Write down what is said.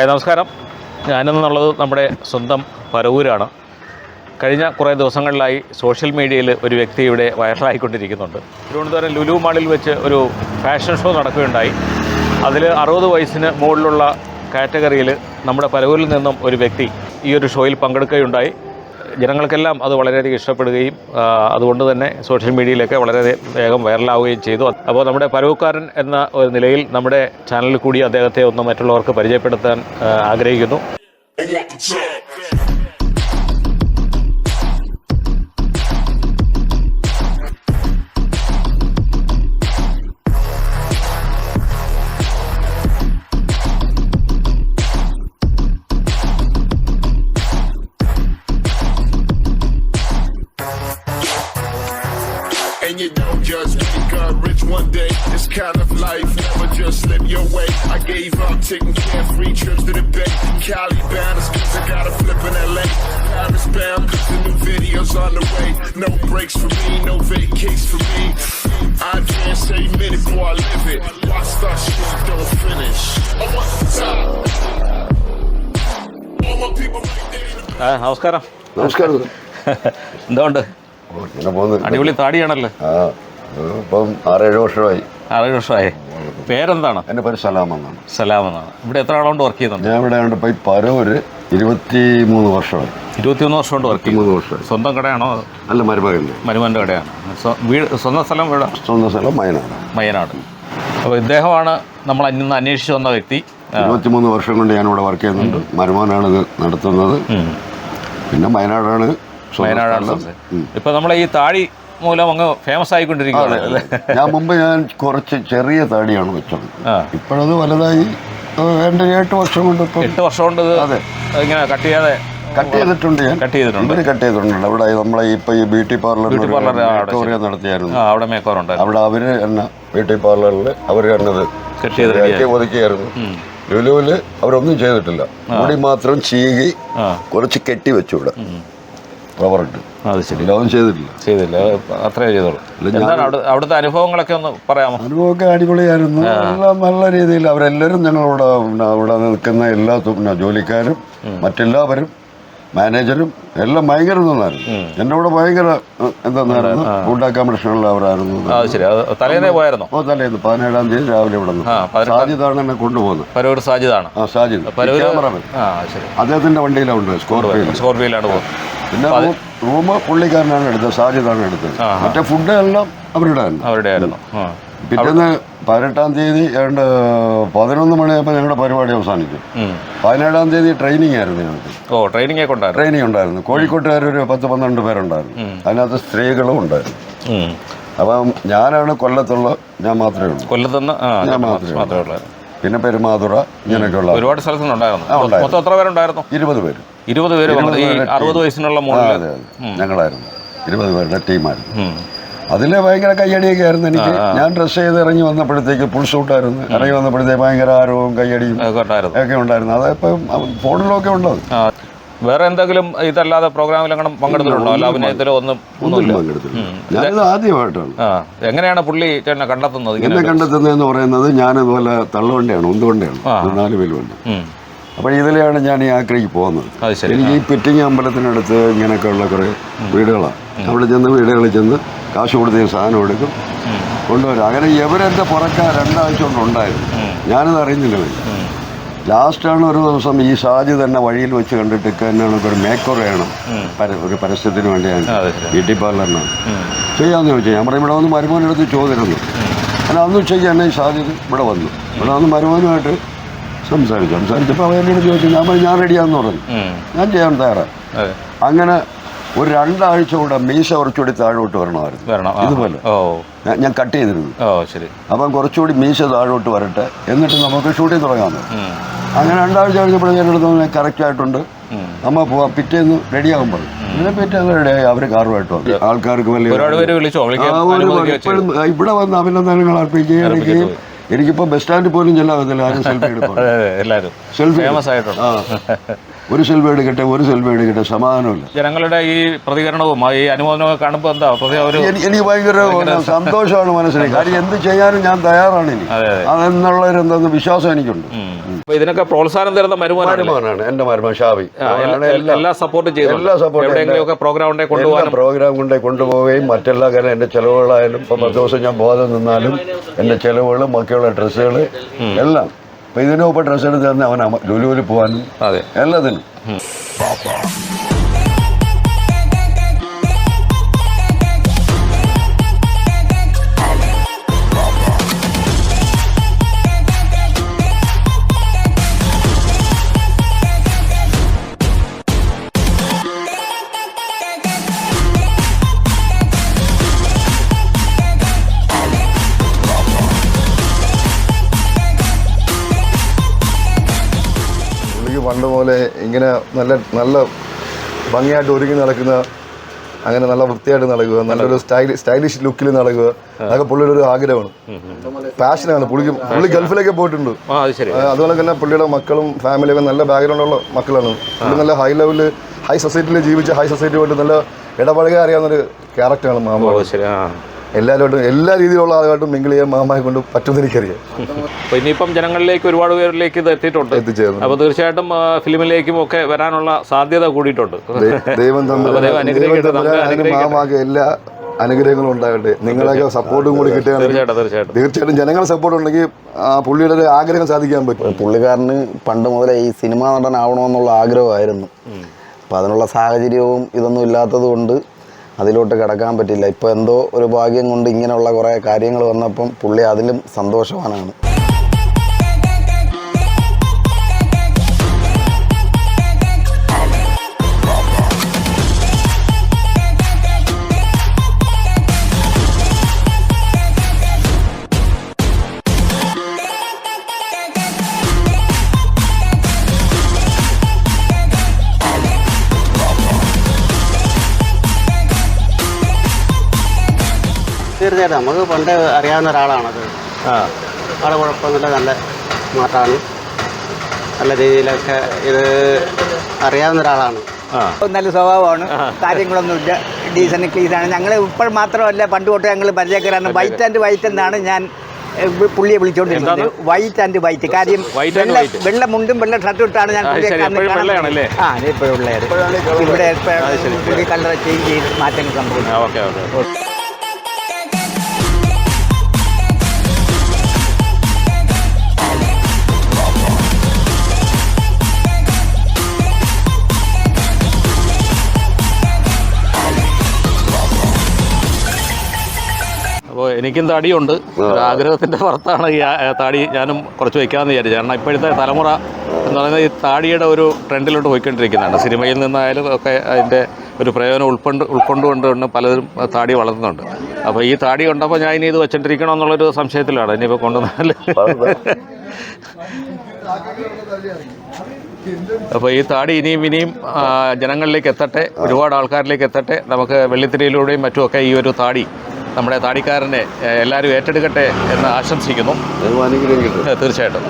നമസ്കാരം. ഞാനെന്നുള്ളത് നമ്മുടെ സ്വന്തം പരവൂരാണ്. കഴിഞ്ഞ കുറേ ദിവസങ്ങളിലായി സോഷ്യൽ മീഡിയയിൽ ഒരു വ്യക്തി ഇവിടെ വൈറലായിക്കൊണ്ടിരിക്കുന്നുണ്ട്. തിരുവനന്തപുരം ലുലു മാളിൽ വെച്ച് ഒരു ഫാഷൻ ഷോ നടക്കുകയുണ്ടായി. അതിൽ 60 വയസ്സിന് മുകളിലുള്ള കാറ്റഗറിയിൽ നമ്മുടെ പരവൂരിൽ നിന്നും ഒരു വ്യക്തി ഈ ഒരു ഷോയിൽ പങ്കെടുക്കുകയുണ്ടായി. ജനങ്ങൾക്കെല്ലാം അത് വളരെയധികം ഇഷ്ടപ്പെടുകയും അതുകൊണ്ട് തന്നെ സോഷ്യൽ മീഡിയയിലൊക്കെ വളരെ വേഗം വൈറലാവുകയും ചെയ്തു. അപ്പോൾ നമ്മുടെ പരവൂക്കാരൻ എന്ന ഒരു നിലയിൽ നമ്മുടെ ചാനലിൽ കൂടി അദ്ദേഹത്തെ ഒന്ന് മറ്റുള്ളവർക്ക് പരിചയപ്പെടുത്താൻ ആഗ്രഹിക്കുന്നു. And you don't just get rich one day. This kind of life never just slip your way. I gave up taking carefree trips to the Bay. Cali bound, it's cause I got a flip in LA. Paris bound, cause the new videos on the way. No breaks for me, no vacations for me. I can't say minute before I live it. Watch that shit don't finish. I'm on the top. All my people right there. നമസ്കാരം. നമസ്കാരം. എന്തുകൊണ്ട്? അടിപൊളി താടിയാണല്ലോ. ഇപ്പം 6-7 വർഷമായി. 6 വർഷമായി. പേരെന്താണ്? എൻ്റെ പേര് സലാമെന്നാണ്. സലാമെന്നാണ്. ഇവിടെ എത്ര ആളുകൊണ്ട് വർക്ക് ചെയ്യുന്നുണ്ട്? ഞാൻ ഇവിടെ ഉണ്ട്. ഇപ്പം പരവൂര് 23 വർഷമായി. 23 വർഷം കൊണ്ട് വർക്ക് ചെയ്യുന്നു. 23 വർഷമായി. സ്വന്തം കടയാണോ? അല്ല, മരുമകൻ്റെ. മരുമകൻ്റെ കടയാണ്. സ്വന്തം സ്ഥലം ഇവിടെ? സ്വന്തം സ്ഥലം മയനാട്. അപ്പോൾ ഇദ്ദേഹമാണ് നമ്മൾ ഇന്ന് അന്വേഷിച്ച് വന്ന വ്യക്തി. 23 വർഷം കൊണ്ട് ഞാനിവിടെ വർക്ക് ചെയ്യുന്നുണ്ട്. മരുമകനാണ് ഇത് നടത്തുന്നത്. പിന്നെ വയനാടാണ്. ഇപ്പൊ നമ്മളെ ഈ താടി മൂലം അങ്ങ് ഫേമസ് ആയിക്കൊണ്ടിരിക്കുകയാണ്. ഞാൻ കുറച്ച് ചെറിയ താടിയാണ് വെച്ചത്. ഇപ്പോഴത് വലുതായി. എൻ്റെ 8 വർഷം കൊണ്ട് 8 വർഷം കൊണ്ട് ഇങ്ങനെ കട്ട് ചെയ്തിട്ടുണ്ട്. ഇവര് കട്ട് ചെയ്തിട്ടുണ്ട്. അവിടെ നമ്മളെ ഇപ്പൊ ഈ ബ്യൂട്ടി പാർലർ നടത്തിയായിരുന്നു. അവിടെ മേക്കോർ ഉണ്ട്. അവിടെ അവര് തന്നെ ബ്യൂട്ടി പാർലറിൽ അവർ കണ്ടത് ഒതുക്കിയായിരുന്നു. ലുലുവില് അവരൊന്നും ചെയ്തിട്ടില്ല. മുടി മാത്രം ചീകി കുറച്ച് കെട്ടി വെച്ചു ഇവിടെ റബ്ബറിട്ട്. അത് ശരി. ഒന്നും ചെയ്തിട്ടില്ല. അത്രേ ചെയ്തോളൂ. അവിടുത്തെ അനുഭവങ്ങളൊക്കെ ഒന്ന് പറയാമോ? അനുഭവമൊക്കെ അടിപൊളിയായിരുന്നു. എല്ലാം നല്ല രീതിയിൽ അവരെല്ലാവരും ഞങ്ങളവിടെ അവിടെ നിൽക്കുന്ന എല്ലാ ജോലിക്കാരും മറ്റെല്ലാവരും മാനേജരും എല്ലാം ഭയങ്കര നന്നായിരുന്നു. എൻ്റെ കൂടെ ഭയങ്കര എന്തായിരുന്നു ഫുഡ് അക്കോമഡേഷനുള്ള അവരായിരുന്നു. തലേന്നേ പോയായിരുന്നു. തലേന്ന് 17-ാം തീയതി രാവിലെ ഇവിടെ നിന്ന് സാജിദാണ് എന്നെ കൊണ്ടുപോകുന്നത്. സാജിദാണ്. ക്യാമറമാൻ. അദ്ദേഹത്തിന്റെ വണ്ടിയിലാണ് ഉണ്ട്. സ്കോർപിയോയിലാണ് പോകുന്നത്. പിന്നെ റൂം പുള്ളിക്കാരനാണ് എടുത്തത്. സാജിദാണ് എടുത്തത്. മറ്റേ ഫുഡ് എല്ലാം അവരുടെ ആയിരുന്നു. പിറ്റേന്ന് 18-ാം തീയതി 11 മണിയായപ്പോൾ ഞങ്ങളുടെ പരിപാടി അവസാനിച്ചു. 17-ാം തീയതി ട്രെയിനിങ് ആയിരുന്നു ഞങ്ങൾക്ക്. ട്രെയിനിങ് ഉണ്ടായിരുന്നു. കോഴിക്കോട്ടുകാരൊരു 10-12 പേരുണ്ടായിരുന്നു. അതിനകത്ത് സ്ത്രീകളും ഉണ്ടായിരുന്നു. അപ്പം ഞാനാണ് കൊല്ലത്തുള്ള. ഞാൻ മാത്രമേ ഉള്ളൂ. ഞാൻ മാത്രമേ ഉള്ളൂ. പിന്നെ പെരുമാതുറ ഇങ്ങനെയൊക്കെയുള്ള ഒരുപാട് സ്ഥലത്തുണ്ടായിരുന്നു. 20 പേര്. 60 വയസ്സിനുള്ള ഞങ്ങളായിരുന്നു. 20 പേരുടെ ടീമായിരുന്നു. അതിൽ ഭയങ്കര കയ്യടിയൊക്കെ ആയിരുന്നു. എനിക്ക് ഞാൻ ഡ്രസ്സ് ചെയ്ത് ഇറങ്ങി വന്നപ്പോഴത്തേക്ക് ഫുൾ ഷൂട്ടായിരുന്നു. ഇറങ്ങി വന്നപ്പോഴത്തേക്ക് ഭയങ്കര ആരവവും കയ്യടിയും ഒക്കെ ഉണ്ടായിരുന്നു. അതിപ്പം ഫോണിലൊക്കെ ഉള്ളത്. വേറെ എന്തെങ്കിലും ഇതല്ലാതെ പ്രോഗ്രാമിലെങ്ങനെ പങ്കെടുത്തിട്ടുണ്ടോ? അല്ല അഭിനയത്തിലോ ഒന്നും പങ്കെടുത്തില്ല. ഞാനിത് ആദ്യമായിട്ടാണ്. എങ്ങനെയാണ് പുള്ളി ചേട്ടനെ കണ്ടെത്തുന്നത്? എന്നെ കണ്ടെത്തുന്നതെന്ന് പറയുന്നത് ഞാനിതുപോലെ തള്ളുവണ്ടിയാണ്, ഉന്തുവണ്ടിയാണ്, 4 വീൽ വണ്ടി. അപ്പോൾ ഇതിലെയാണ് ഞാൻ ഈ ആക്രിക്ക് പോകുന്നത്. എനിക്ക് ഈ പിറ്റിങ്ങി അമ്പലത്തിനടുത്ത് ഇങ്ങനെയൊക്കെയുള്ള കുറേ വീടുകളാണ്. അവിടെ ചെന്ന് വീടുകളിൽ ചെന്ന് കാശ് കൊടുത്ത് സാധനം എടുക്കും, കൊണ്ടുവരും. അങ്ങനെ ഇവരെൻ്റെ പുറക്കാൻ 2 ആഴ്ച കൊണ്ടുണ്ടായിരുന്നു. ഞാനത് അറിയുന്നില്ല. ലാസ്റ്റാണ് ഒരു ദിവസം ഈ ഷാജി തന്നെ വഴിയിൽ വെച്ച് കണ്ടിട്ട് എന്നാണ് ഒരു മേക്കോർ വേണം ഒരു പരസ്യത്തിന് വേണ്ടിയാണ് ബ്യൂട്ടി പാർലറിനാണ് ചെയ്യാമെന്ന് ചോദിച്ചാൽ ഞാൻ പറയും ഇവിടെ വന്ന് മരുമോനെടുത്ത് ചോദിച്ചിരുന്നു. അങ്ങനെ അന്ന് ഉച്ചയ്ക്ക് തന്നെ ഈ ഷാജി ഇവിടെ വന്ന് മരുമോനുമായിട്ട് സംസാരിച്ചപ്പോൾ അവർ എന്നോട് ചോദിച്ചു. ഞാൻ റെഡിയാണെന്ന് പറഞ്ഞു. ഞാൻ ചെയ്യാൻ തയ്യാറാണ്. അങ്ങനെ ഒരു 2 ആഴ്ച കൂടെ മീശ കുറച്ചുകൂടി താഴോട്ട് വരണമായിരുന്നു. ഇതുപോലെ ഞാൻ കട്ട് ചെയ്തിരുന്നു. അപ്പം കുറച്ചുകൂടി മീശ താഴോട്ട് വരട്ടെ, എന്നിട്ട് നമുക്ക് ഷൂട്ടിങ് തുടങ്ങാമെന്ന്. അങ്ങനെ 2 ആഴ്ച കഴിഞ്ഞപ്പോഴും ഞാൻ എടുത്ത് കറക്റ്റായിട്ടുണ്ട്, നമ്മൾ പോവാം, പിറ്റേന്ന് റെഡിയാകും പറഞ്ഞു. പിന്നെ പിറ്റേന്ന് റെഡിയായി. അവർ കാറുമായിട്ട് വന്നു. ആൾക്കാർക്ക് വലിയ ഇവിടെ വന്ന് അഭിനന്ദനങ്ങൾ അർപ്പിക്കുകയും എനിക്കിപ്പോൾ ബസ് സ്റ്റാൻഡിൽ പോലും ചെല്ലാൻ ആരും സെൽഫി എടുക്കും. ഒരു സെൽഫി എടുക്കട്ടെ സമാധാനമില്ല. ജനങ്ങളുടെ ഈ പ്രതികരണവും ഈ അനുമോദനവും കാണുമ്പോൾ എന്താ എനിക്ക് ഭയങ്കര സന്തോഷമാണ് മനസ്സിലായി. കാര്യം എന്ത് ചെയ്യാനും ഞാൻ തയ്യാറാണ് ഇനി അതെന്നുള്ളൊരു എന്താ വിശ്വാസം എനിക്കുണ്ട്. ഇതിനൊക്കെ പ്രോത്സാഹനം തരുന്ന മരുമകനാണ് എൻ്റെ മരുമകൻ ഷാവി. എല്ലാ സപ്പോർട്ടും പ്രോഗ്രാം കൊണ്ടുപോവുകയും മറ്റെല്ലാ കാര്യം എൻ്റെ ചെലവുകളായാലും ഇപ്പം 10 ദിവസം ഞാൻ ബോധം നിന്നാലും എൻ്റെ ചെലവുകൾ ബാക്കിയുള്ള ഡ്രസ്സുകൾ എല്ലാം ഇപ്പം ഇതിനും ഇപ്പം ഡ്രസ്സ് എടുത്ത് തന്നെ അവൻ ലുലുവിൽ പോകാനും എല്ലാത്തിനും. പണ്ട് പോലെ ഇങ്ങനെ നല്ല ഭംഗിയായിട്ട് ഒരുങ്ങി നടക്കുന്ന, അങ്ങനെ നല്ല വൃത്തിയായിട്ട് നടക്കുക, നല്ലൊരു സ്റ്റൈലിഷ് ലുക്കിൽ നടക്കുക, അതൊക്കെ പുള്ളിയുടെ ഒരു ആഗ്രഹമാണ്, പാഷനാണ്. പുള്ളി ഗൾഫിലേക്ക് പോയിട്ടുണ്ട്. അതുപോലെ തന്നെ പുള്ളിയുടെ മക്കളും ഫാമിലിയൊക്കെ നല്ല ബാക്ക്ഗ്രൗണ്ടുള്ള മക്കളാണ്. പുള്ളി നല്ല ഹൈ ലെവലിൽ ഹൈ സൊസൈറ്റിയിൽ ജീവിച്ച് ഹൈ സൊസൈറ്റിയുമായിട്ട് നല്ല ഇടപഴകാൻ അറിയാവുന്നൊരു ക്യാരക്ടറാണ് മാമ. എല്ലാവരുമായിട്ടും എല്ലാ രീതിയിലുള്ള ആളുകളായിട്ടും മിങ്കിൾ ചെയ്യാൻ മാമയെ കൊണ്ട് പറ്റുമെന്ന് എനിക്കറിയാം. അപ്പോൾ ഇനിയിപ്പം ജനങ്ങളിലേക്ക് ഒരുപാട് പേരിലേക്ക് ഇത് എത്തിച്ചേർന്നു. അപ്പോൾ തീർച്ചയായിട്ടും ഫിലിമിലേക്കും ഒക്കെ വരാനുള്ള സാധ്യത കൂടിയിട്ടുണ്ട്. ദൈവം മാമാക്ക് എല്ലാ അനുഗ്രഹങ്ങളും ഉണ്ടാകട്ടെ. നിങ്ങളൊക്കെ സപ്പോർട്ടും കൂടി കിട്ടുകയാണെങ്കിൽ തീർച്ചയായിട്ടും ജനങ്ങളുടെ സപ്പോർട്ട് ഉണ്ടെങ്കിൽ പുള്ളിയുടെ ഒരു ആഗ്രഹം സാധിക്കാൻ പറ്റും. പുള്ളിക്കാരന് പണ്ട് മുതലേ ഈ സിനിമാ നടനാവണമെന്നുള്ള ആഗ്രഹമായിരുന്നു. അപ്പോൾ അതിനുള്ള സാഹചര്യവും ഇതൊന്നും ഇല്ലാത്തത് കൊണ്ട് അതിലോട്ട് കിടക്കാൻ പറ്റില്ല. ഇപ്പോൾ എന്തോ ഒരു ഭാഗ്യം കൊണ്ട് ഇങ്ങനെയുള്ള കുറേ കാര്യങ്ങൾ വന്നപ്പം പുള്ളി അതിലും സന്തോഷവാനാണ്. തീർച്ചയായിട്ടും നമുക്ക് പണ്ട് അറിയാവുന്ന ഒരാളാണത്. അവിടെ കുഴപ്പമൊന്നുമില്ല, നല്ല മാറ്റാണ്, നല്ല രീതിയിലൊക്കെ ഇത് അറിയാവുന്ന ഒരാളാണ്. നല്ല സ്വഭാവമാണ്, കാര്യങ്ങളൊന്നുമില്ല, ഡീസൻറ്റ് ക്ലീസാണ്. ഞങ്ങൾ ഇപ്പോൾ മാത്രമല്ല പണ്ട് തൊട്ട് ഞങ്ങൾ പരിചയക്കാരാണ്. വൈറ്റ് ആൻഡ് വൈറ്റ് എന്നാണ് ഞാൻ പുള്ളിയെ വിളിച്ചുകൊണ്ടിരുന്നത്. White and white. കാര്യം വെള്ള മുണ്ടും വെള്ള ഷർട്ടും ഇട്ടാണ് ഞാൻ ഇപ്പോഴും ഉള്ളത്. ഇവിടെ പുള്ളി കളർ ചേഞ്ച് ചെയ്ത് മാറ്റങ്ങൾ സംഭവിച്ചു. അപ്പോൾ എനിക്കും താടിയുണ്ട്. ആഗ്രഹത്തിൻ്റെ പുറത്താണ് ഈ താടി ഞാനും കുറച്ച് വയ്ക്കാമെന്ന് വിചാരിച്ചു. കാരണം ഇപ്പോഴത്തെ തലമുറ എന്ന് പറയുന്നത് ഈ താടിയുടെ ഒരു ട്രെൻഡിലോട്ട് പോയിക്കൊണ്ടിരിക്കുന്നതാണ്. സിനിമയിൽ നിന്നായാലും ഒക്കെ അതിൻ്റെ ഒരു പ്രയോജനം ഉൾക്കൊണ്ടുകൊണ്ട് പലരും താടി വളർത്തുന്നുണ്ട്. അപ്പോൾ ഈ താടി കണ്ടപ്പോൾ ഞാൻ ഇനി ഇത് വെച്ചിട്ടിരിക്കണം എന്നുള്ളൊരു സംശയത്തിലാണ്. ഇനിയിപ്പോൾ കൊണ്ടുവന്നാൽ അപ്പോൾ ഈ താടി ഇനിയും ജനങ്ങളിലേക്ക് എത്തട്ടെ, ഒരുപാട് ആൾക്കാരിലേക്ക് എത്തട്ടെ. നമുക്ക് വെള്ളിത്തിരയിലൂടെയും മറ്റുമൊക്കെ ഈ ഒരു താടി നമ്മുടെ താടിക്കാരനെ എല്ലാവരും ഏറ്റെടുക്കട്ടെ എന്ന് ആശംസിക്കുന്നു. തീർച്ചയായിട്ടും.